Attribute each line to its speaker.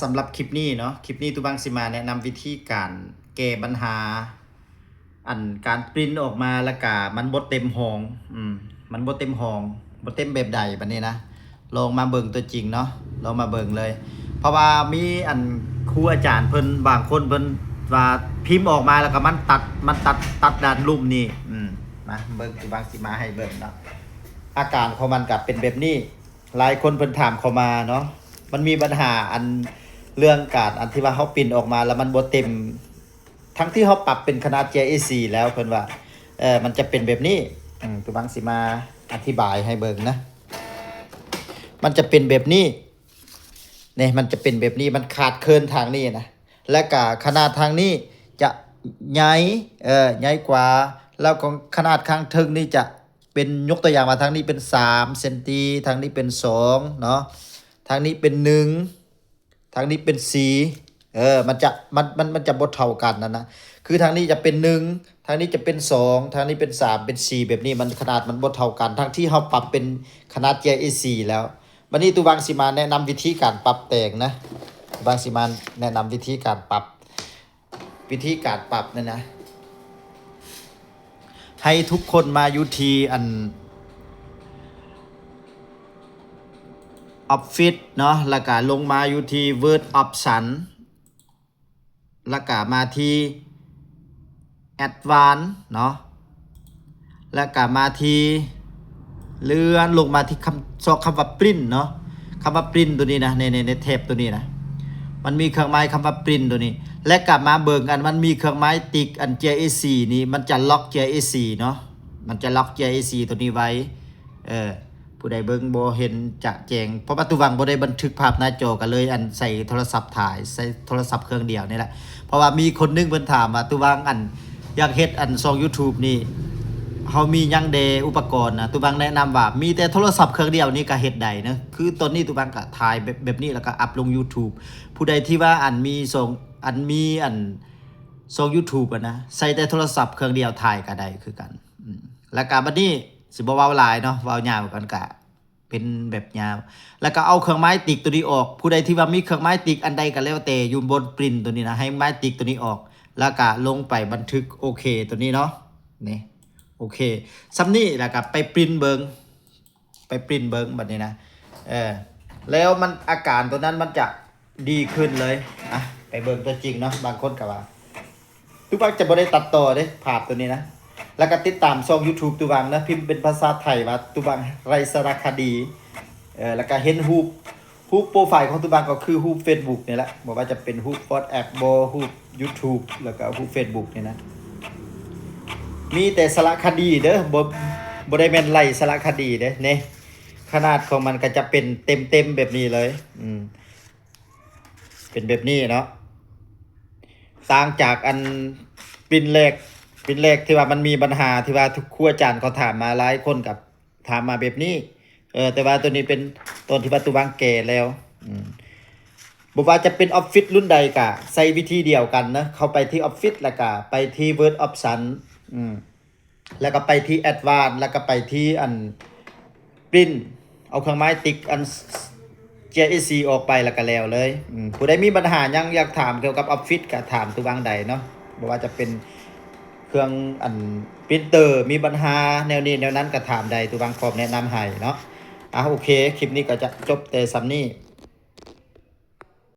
Speaker 1: สำหรับคลิปนี้เนาะคลิปนี้ตุบังสิมาแนะนำวิธีการแก้ปัญหาการปริ้นออกมาแล้วก็มันบ่เต็มห้องมันบ่เต็มห้องบ่เต็มแบบใดบัดนี้นะลองมาเบิ่งตัวจริงเนาะลองมาเบิ่งเลย เพราะว่ามีครูอาจารย์เพิ่นบางคนเพิ่นว่าพิมพ์ออกมาแล้วก็มันตัดด้านลุ่มนี่มาเบิ่งตุบังสิมาให้เบิ่งเนาะอาการของมันก็เป็นแบบนี้หลายคนเพิ่นถามเข้ามาเนาะมันมีปัญหาเรื่องการที่ว่าเขาปริ้นออกมาแล้วมันบ่เต็มทั้งที่เขาปรับเป็นขนาด JAC แล้วเพิ่นว่ามันจะเป็นแบบนี้ตุบังสิมาอธิบายให้เบิ่งนะมันจะเป็นแบบนี้เนี่ยมันจะเป็นแบบนี้มันขาดเคินทางนี้นะและก็ขนาดทางนี้จะใหญ่ใหญ่กว่าแล้วก็ขนาดข้างทึงนี่จะเป็นยกตัวอย่างมาทางนี้เป็น3เซนติทางนี้เป็น2เนาะทางนี้เป็น1ทางนี้เป็น4มันจะบ่เท่ากันนะคือทางนี้จะเป็น1ทางนี้จะเป็น2ทางนี้เป็น3เป็น4แบบนี้มันขนาดมันบ่เท่ากันทั้งที่เฮาปรับเป็นขนาด JAC แล้ววันนี้ตุบังสิมาแนะนำวิธีการปรับแต่งนะตุบังสิมาแนะนำวิธีการปรับนั่นนะให้ทุกคนมาอยู่ที่ออฟฟิศเนาะแล้วก็ลงมาอยู่ที่ Word Option แล้วก็มาที่ Advanced เนาะแล้วก็มาที่เลื่อนลงมาที่คำว่า Print เนาะคำว่า Print ตัวนี้นะในเทปตัวนี้นะมันมีเครื่องหมายคำว่า Print ตัวนี้และกลับมาเบิ่งมันมีเครื่องหมายติ๊กJAC นี่มันจะล็อก JAC เนาะมันจะล็อก JAC ตัวนี้ไว้ผู้ใดเบิ่งบ่เห็นจะแจ้งเพราะปัจจุบันบ่ได้บันทึกภาพหน้าจอกันเลยใส่โทรศัพท์ถ่ายใส่โทรศัพท์เครื่องเดียวนี่แหละเพราะว่ามีคนนึงเพิ่นถามว่าตุบังอยากเฮ็ดช่อง YouTube นี่เฮามีหยังเดอุปกรณ์นะตุบังแนะนำว่ามีแต่โทรศัพท์เครื่องเดียวนี่ก็เฮ็ดได้นะคือตอนนี้ตุบังก็ถ่ายแบบนี้แล้วก็อัพลง YouTube ผู้ใดที่ว่ามีส่งช่อง YouTube นะใส่แต่โทรศัพท์เครื่องเดียวถ่ายก็ได้คือกันแล้วก็บัดนี้สิบ่เว้าหลายเนาะเว้ายาวกันก็เป็นแบบยาวแล้วก็เอาเครื่องไม้ติ๊กตัวนี้ออกผู้ใดที่ว่ามีเครื่องไม้ติ๊กอันใดก็แล้วแต่อยู่บนปริ้นตัวนี้นะให้ไม้ติ๊กตัวนี้ออกแล้วก็ลงไปบันทึกโอเคตัวนี้เนาะนี่โอเคซ้ำนี้แล้วก็ไปปริ้นเบิ่งบัดนี้นะแล้วมันอาการตัวนั้นมันจะดีขึ้นเลยไปเบิ่งตัวจริงเนาะบางคนก็ว่าทุกภาคจะบ่ได้ตัดต่อเด้ภาพตัวนี้นะแล้วก็ติดตามช่อง YouTube ตุบังนะพิมพ์เป็นภาษาไทยว่าตุบังไรสารคดีแล้วก็เห็นรูปโปรไฟล์ของตุบังก็คือรูป Facebook นี่แหละบ่ว่าจะเป็นรูป WhatsApp บ่รูป YouTube แล้วก็รูป Facebook นี่นะมีแต่สารคดีเด้อบ่ได้แม่นไรสารคดีเด้นี่ขนาดของมันก็จะเป็นเต็มแบบนี้เลยเป็นแบบนี้เนาะต่างจากปริ้นแรกที่ว่ามันมีปัญหาที่ว่าทุกครูอาจารย์เขาถามมาหลายคนกับถามมาแบบนี้แต่ว่าตัวนี้เป็นต้นที่ปัจจุบันแก่แล้วบอกว่าจะเป็นออฟฟิศรุ่นใดกะใช้วิธีเดียวกันนะเข้าไปที่ออฟฟิศแล้วก็ไปที่ Word Option แล้วก็ไปที่ Advanced แล้วก็ไปที่Print เอาเครื่องหมายติ๊กJAC ออกไปแล้วก็แล้วเลยผู้ใดมีปัญหายังอยากถามเกี่ยวกับออฟฟิศก็ถามตุบังใดเนาะบอกว่าจะเป็นเครื่องปรินเตอร์มีปัญหาแนวนี้แนวนั้นก็ถามใดตุบังพร้อมแนะนำให้เนาะโอเคคลิปนี้ก็จะจบแต่ซ้ำนี้